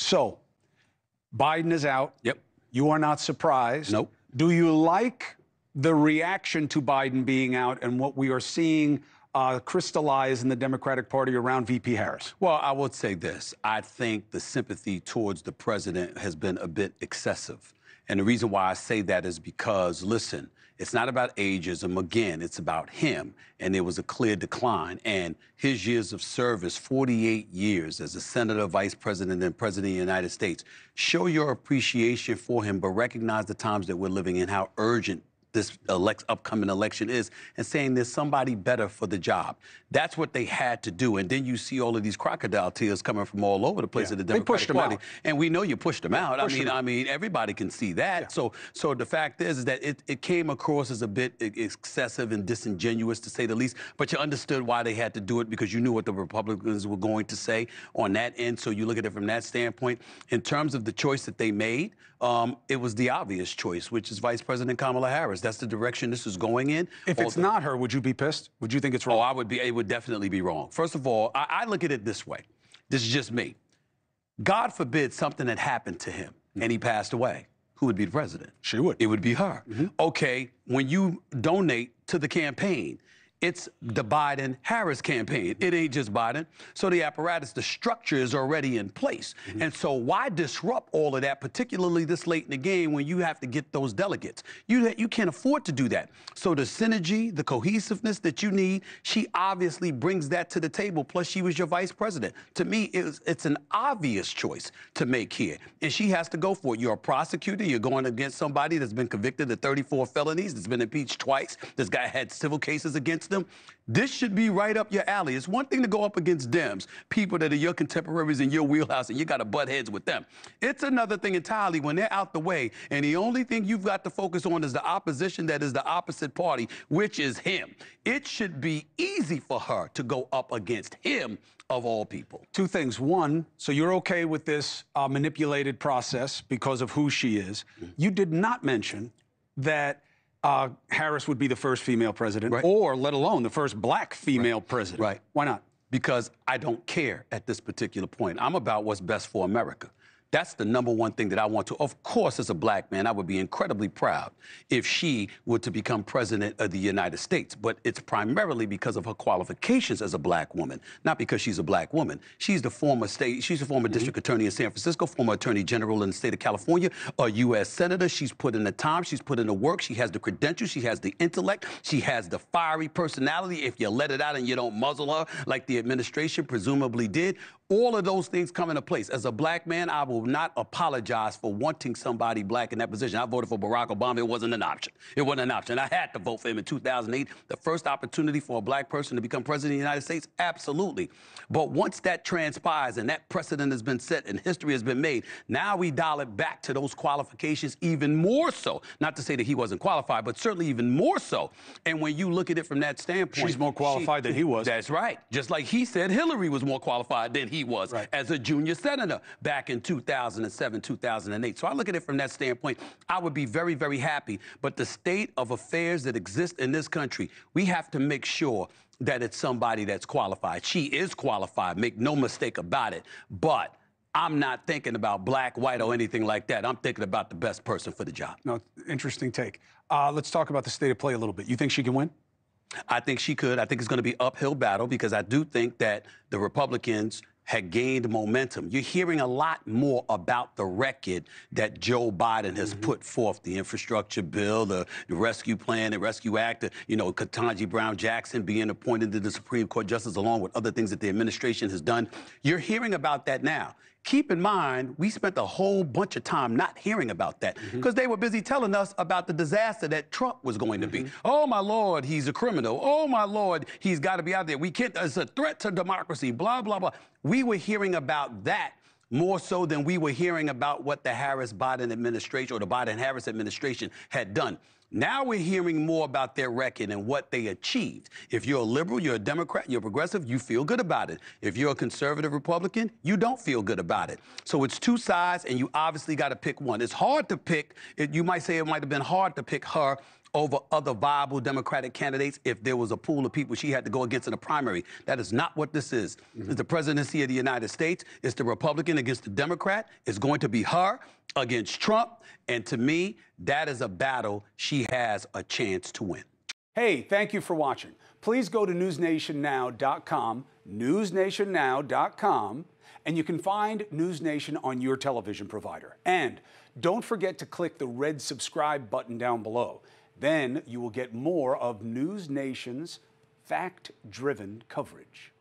So, Biden is out. Yep. You are not surprised. Nope. Do you like the reaction to Biden being out and what we are seeing crystallize in the Democratic Party around VP Harris? Well, I would say this. I think the sympathy towards the president has been a bit excessive. And the reason why I say that is because, listen, it's not about ageism. Again, it's about him. And there was a clear decline. And his years of service, 48 years as a senator, vice president, and president of the United States, show your appreciation for him, but recognize the times that we're living in, how urgent this upcoming election is, and saying there's somebody better for the job. That's what they had to do. And then you see all of these crocodile tears coming from all over the place of the Democratic Party. And we know you pushed them out. I mean, everybody can see that. So the fact is that it came across as a bit excessive and disingenuous, to say the least. But you understood why they had to do it, because you knew what the Republicans were going to say on that end. So you look at it from that standpoint. In terms of the choice that they made, it was the obvious choice, which is Vice President Kamala Harris. That's the direction this is going in. If it's not her, would you be pissed? Would you think it's wrong? Oh, I would be. It would definitely be wrong. First of all, I look at it this way. This is just me. God forbid something had happened to him and he passed away. Who would be the president? She would. It would be her. Okay, when you donate to the campaign, it's the Biden-Harris campaign. It ain't just Biden. So the apparatus, the structure is already in place. And so why disrupt all of that, particularly this late in the game when you have to get those delegates? You can't afford to do that. So the synergy, the cohesiveness that you need, she obviously brings that to the table. Plus, she was your vice president. To me, it's an obvious choice to make here. And she has to go for it. You're a prosecutor. You're going against somebody that's been convicted of 34 felonies, that's been impeached twice. This guy had civil cases against them. This should be right up your alley. It's one thing to go up against Dems, people that are your contemporaries in your wheelhouse, and you got to butt heads with them. It's another thing entirely when they're out the way, and the only thing you've got to focus on is the opposition that is the opposite party, which is him. It should be easy for her to go up against him, of all people. Two things. One, so you're okay with this manipulated process because of who she is. You did not mention that Harris would be the first female president, or let alone the first black female president. Right. Why not? Because I don't care at this particular point. I'm about what's best for America. That's the number one thing that I want to. Of course, as a black man, I would be incredibly proud if she were to become president of the United States. But it's primarily because of her qualifications as a black woman, not because she's a black woman. She's the former district attorney in San Francisco, former attorney general in the state of California, a U.S. senator. She's put in the time. She's put in the work. She has the credentials. She has the intellect. She has the fiery personality. If you let it out and you don't muzzle her like the administration presumably did, all of those things come into place. As a black man, I will not apologize for wanting somebody black in that position. I voted for Barack Obama. It wasn't an option. It wasn't an option. I had to vote for him in 2008. The first opportunity for a black person to become president of the United States, absolutely. But once that transpires and that precedent has been set and history has been made, now we dial it back to those qualifications even more so. Not to say that he wasn't qualified, but certainly even more so. And when you look at it from that standpoint, she's more qualified than he was. That's right. Just like he said Hillary was more qualified than he was as a junior senator back in 2007, 2008. So I look at it from that standpoint. I would be very, very happy. But the state of affairs that exist in this country, we have to make sure that it's somebody that's qualified. She is qualified, make no mistake about it. But I'm not thinking about black, white, or anything like that. I'm thinking about the best person for the job. No, interesting take. Let's talk about the state of play a little bit. You think she can win? I think she could. I think it's going to be an uphill battle because I do think that the Republicans had gained momentum. You're hearing a lot more about the record that Joe Biden has put forth, the infrastructure bill, the rescue plan, the Rescue Act, Ketanji Brown Jackson being appointed to the Supreme Court justice, along with other things that the administration has done. You're hearing about that now. Keep in mind, we spent a whole bunch of time not hearing about that because they were busy telling us about the disaster that Trump was going to be. Oh, my Lord, he's a criminal. Oh, my Lord, he's got to be out there. We can't, it's a threat to democracy, blah, blah, blah. We were hearing about that more so than we were hearing about what the Harris-Biden administration or the Biden-Harris administration had done. Now we're hearing more about their record and what they achieved. If you're a liberal, you're a Democrat, you're a progressive, you feel good about it. If you're a conservative Republican, you don't feel good about it. So it's two sides, and you obviously got to pick one. It's hard to pick. You might say it might have been hard to pick her over other viable Democratic candidates if there was a pool of people she had to go against in a primary. That is not what this is. It's the presidency of the United States. It's the Republican against the Democrat. It's going to be her against Trump. And to me, that is a battle she has a chance to win. Hey, thank you for watching. Please go to newsnationnow.com, newsnationnow.com, and you can find NewsNation on your television provider. And don't forget to click the red subscribe button down below. Then you will get more of NewsNation's fact-driven coverage.